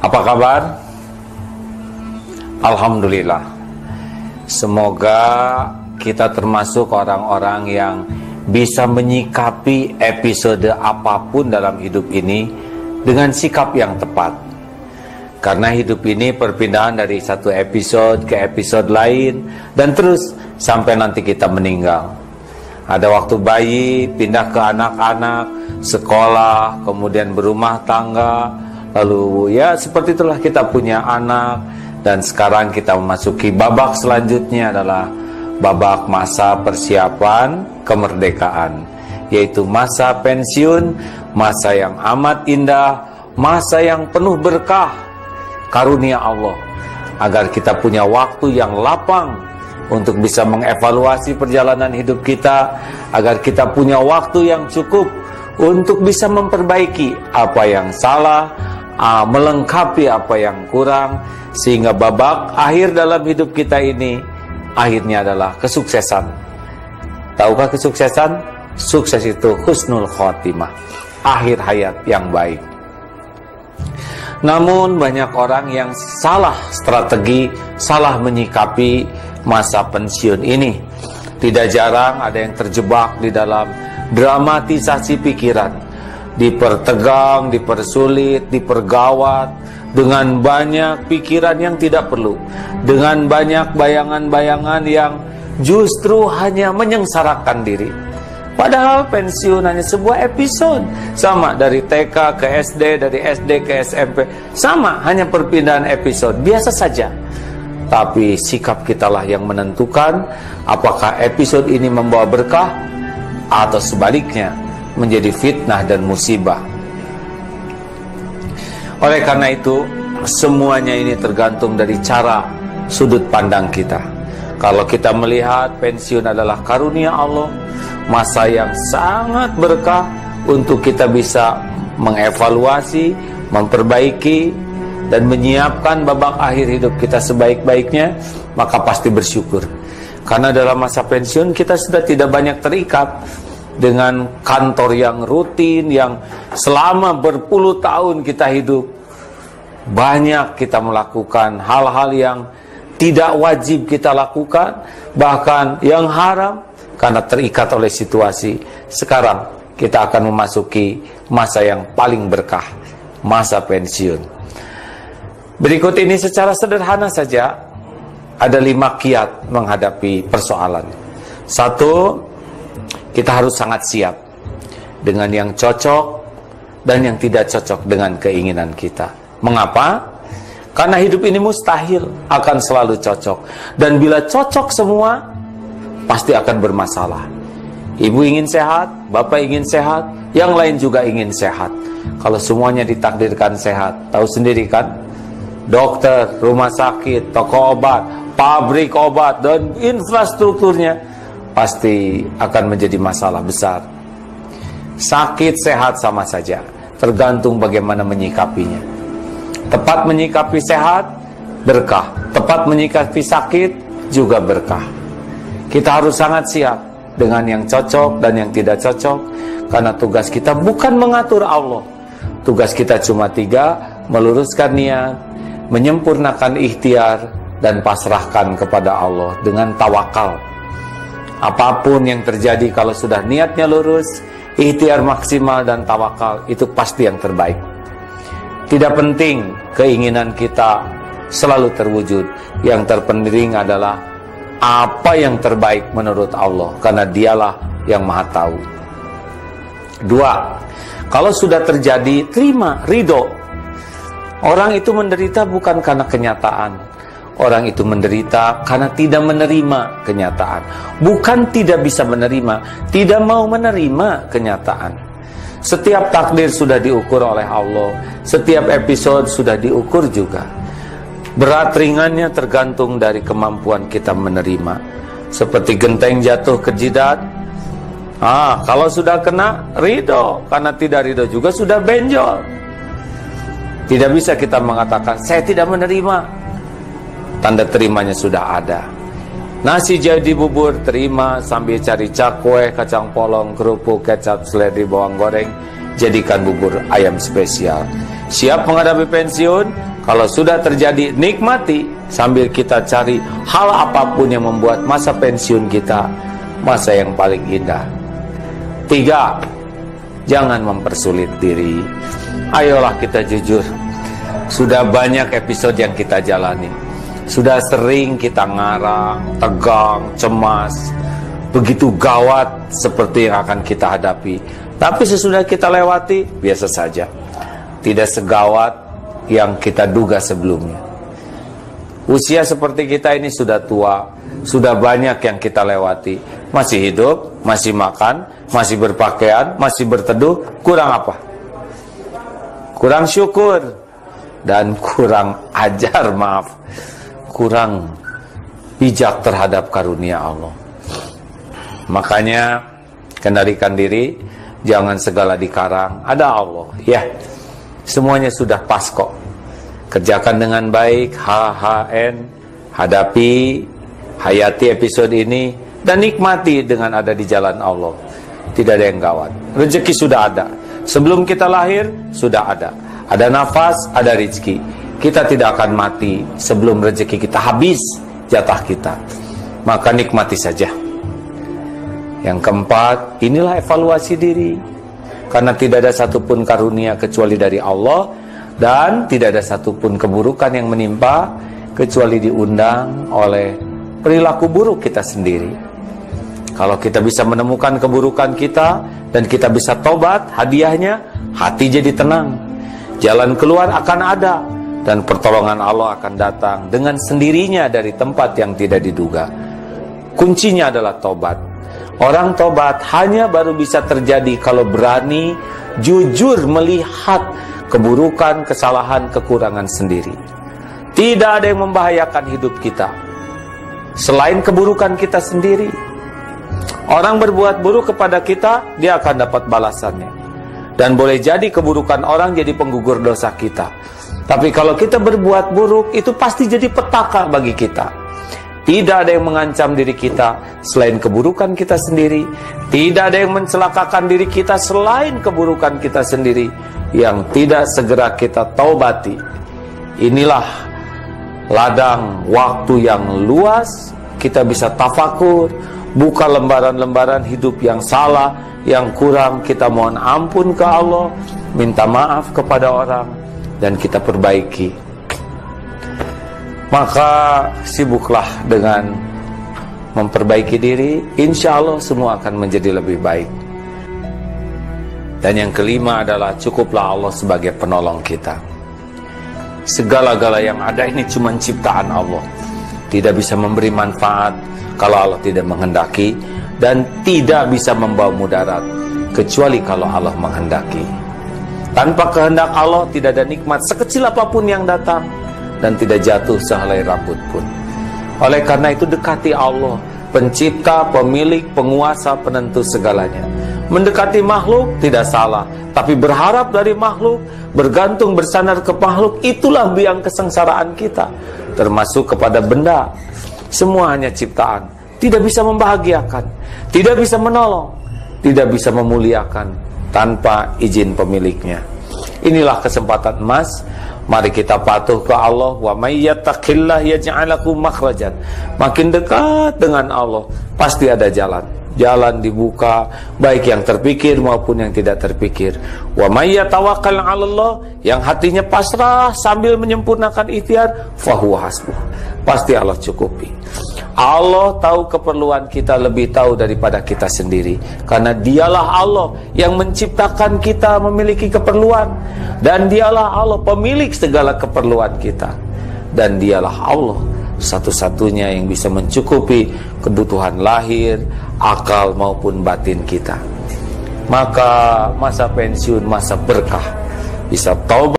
Apa kabar? Alhamdulillah. Semoga kita termasuk orang-orang yang bisa menyikapi episode apapun dalam hidup ini dengan sikap yang tepat. Karena hidup ini perpindahan dari satu episode ke episode lain dan terus sampai nanti kita meninggal. Ada waktu bayi, pindah ke anak-anak, sekolah, kemudian berumah tangga. Lalu ya seperti itulah kita punya anak. Dan sekarang kita memasuki babak selanjutnya adalah babak masa persiapan kemerdekaan, yaitu masa pensiun, masa yang amat indah, masa yang penuh berkah karunia Allah, agar kita punya waktu yang lapang untuk bisa mengevaluasi perjalanan hidup kita, agar kita punya waktu yang cukup untuk bisa memperbaiki apa yang salah, melengkapi apa yang kurang, sehingga babak akhir dalam hidup kita ini akhirnya adalah kesuksesan. Tahukah kesuksesan? Sukses itu husnul khotimah, akhir hayat yang baik. Namun banyak orang yang salah strategi, salah menyikapi masa pensiun ini. Tidak jarang ada yang terjebak di dalam dramatisasi pikiran, dipertegang, dipersulit, dipergawat dengan banyak pikiran yang tidak perlu, dengan banyak bayangan-bayangan yang justru hanya menyengsarakan diri. Padahal pensiun hanya sebuah episode, sama dari TK ke SD, dari SD ke SMP, sama hanya perpindahan episode, biasa saja. Tapi sikap kitalah yang menentukan apakah episode ini membawa berkah atau sebaliknya menjadi fitnah dan musibah. Oleh karena itu, semuanya ini tergantung dari cara sudut pandang kita. Kalau kita melihat pensiun adalah karunia Allah, masa yang sangat berkah untuk kita bisa mengevaluasi, memperbaiki, dan menyiapkan babak akhir hidup kita sebaik-baiknya, maka pasti bersyukur. Karena dalam masa pensiun kita sudah tidak banyak terikat dengan kantor yang rutin, yang selama berpuluh tahun kita hidup. Banyak kita melakukan hal-hal yang tidak wajib kita lakukan, bahkan yang haram, karena terikat oleh situasi. Sekarang kita akan memasuki masa yang paling berkah, masa pensiun. Berikut ini secara sederhana saja, ada 5 kiat menghadapi persoalan. 1, kita harus sangat siap dengan yang cocok dan yang tidak cocok dengan keinginan kita. Mengapa? Karena hidup ini mustahil akan selalu cocok. Dan bila cocok semua, pasti akan bermasalah. Ibu ingin sehat, bapak ingin sehat, yang lain juga ingin sehat. Kalau semuanya ditakdirkan sehat, tahu sendiri kan? Dokter, rumah sakit, toko obat, pabrik obat, dan infrastrukturnya pasti akan menjadi masalah besar. Sakit, sehat sama saja, tergantung bagaimana menyikapinya. Tepat menyikapi sehat, berkah. Tepat menyikapi sakit, juga berkah. Kita harus sangat siap dengan yang cocok dan yang tidak cocok, karena tugas kita bukan mengatur Allah. Tugas kita cuma 3, meluruskan niat, menyempurnakan ikhtiar, dan pasrahkan kepada Allah dengan tawakal. Apapun yang terjadi, kalau sudah niatnya lurus, ikhtiar maksimal dan tawakal, itu pasti yang terbaik. Tidak penting keinginan kita selalu terwujud, yang terpenting adalah apa yang terbaik menurut Allah, karena dialah yang maha tahu. 2, kalau sudah terjadi, terima, ridho. Orang itu menderita bukan karena kenyataan, orang itu menderita karena tidak menerima kenyataan. Bukan tidak bisa menerima, tidak mau menerima kenyataan. Setiap takdir sudah diukur oleh Allah, setiap episode sudah diukur juga. Berat ringannya tergantung dari kemampuan kita menerima. Seperti genteng jatuh ke jidat, kalau sudah kena, ridho. Karena tidak ridho juga sudah benjol. Tidak bisa kita mengatakan saya tidak menerima. Tanda terimanya sudah ada. Nasi jadi bubur, terima sambil cari cakwe, kacang polong, kerupuk, kecap, seledri, bawang goreng, jadikan bubur ayam spesial. siap menghadapi pensiun. Kalau sudah terjadi, nikmati sambil kita cari hal apapun yang membuat masa pensiun kita masa yang paling indah. 3, jangan mempersulit diri. Ayolah kita jujur, sudah banyak episode yang kita jalani, sudah sering kita ngarang, tegang, cemas, begitu gawat seperti yang akan kita hadapi. Tapi sesudah kita lewati, biasa saja, tidak segawat yang kita duga sebelumnya. Usia seperti kita ini sudah tua, sudah banyak yang kita lewati. Masih hidup, masih makan, masih berpakaian, masih berteduh. Kurang apa? Kurang syukur dan kurang ajar, maaf, kurang bijak terhadap karunia Allah. Makanya kendalikan diri, jangan segala dikarang. Ada Allah, ya. Semuanya sudah pas kok. Kerjakan dengan baik, HHN, hadapi, hayati episode ini, dan nikmati dengan ada di jalan Allah. Tidak ada yang gawat. Rezeki sudah ada. Sebelum kita lahir, sudah ada. Ada nafas, ada rezeki. Kita tidak akan mati sebelum rezeki kita habis, jatah kita. Maka nikmati saja. Yang keempat, inilah evaluasi diri. Karena tidak ada satupun karunia kecuali dari Allah, dan tidak ada satupun keburukan yang menimpa kecuali diundang oleh perilaku buruk kita sendiri. Kalau kita bisa menemukan keburukan kita dan kita bisa tobat, hadiahnya hati jadi tenang. Jalan keluar akan ada dan pertolongan Allah akan datang dengan sendirinya dari tempat yang tidak diduga. Kuncinya adalah tobat. Orang tobat hanya baru bisa terjadi kalau berani jujur melihat keburukan, kesalahan, kekurangan sendiri. Tidak ada yang membahayakan hidup kita selain keburukan kita sendiri. Orang berbuat buruk kepada kita, dia akan dapat balasannya. Dan boleh jadi keburukan orang jadi penggugur dosa kita. Tapi kalau kita berbuat buruk, itu pasti jadi petaka bagi kita. Tidak ada yang mengancam diri kita selain keburukan kita sendiri. Tidak ada yang mencelakakan diri kita selain keburukan kita sendiri yang tidak segera kita taubati. Inilah ladang waktu yang luas. Kita bisa tafakur, buka lembaran-lembaran hidup yang salah, yang kurang, kita mohon ampun ke Allah, minta maaf kepada orang, dan kita perbaiki. Maka sibuklah dengan memperbaiki diri, insya Allah semua akan menjadi lebih baik. Dan yang kelima adalah cukuplah Allah sebagai penolong kita. Segala-gala yang ada ini cuma ciptaan Allah, tidak bisa memberi manfaat kalau Allah tidak menghendaki, dan tidak bisa membawa mudarat kecuali kalau Allah menghendaki. Tanpa kehendak Allah tidak ada nikmat sekecil apapun yang datang, dan tidak jatuh sehelai rambut pun. Oleh karena itu dekati Allah, pencipta, pemilik, penguasa, penentu segalanya. Mendekati makhluk tidak salah, tapi berharap dari makhluk, bergantung bersandar ke makhluk, itulah biang kesengsaraan kita. Termasuk kepada benda. Semua hanya ciptaan, tidak bisa membahagiakan, tidak bisa menolong, tidak bisa memuliakan tanpa izin pemiliknya. Inilah kesempatan emas. Mari kita patuh ke Allah. Wa may yattaqillah yaj'al lahu makhrajan. Makin dekat dengan Allah, pasti ada jalan. Jalan dibuka, baik yang terpikir maupun yang tidak terpikir. Wa may yatawakkal 'ala Allah, yang hatinya pasrah sambil menyempurnakan ikhtiar, fahuwa hasbuh. Pasti Allah cukupi. Allah tahu keperluan kita lebih tahu daripada kita sendiri. Karena dialah Allah yang menciptakan kita memiliki keperluan. Dan dialah Allah pemilik segala keperluan kita. Dan dialah Allah satu-satunya yang bisa mencukupi kebutuhan lahir, akal maupun batin kita. Maka masa pensiun, masa berkah. Bisa taubat.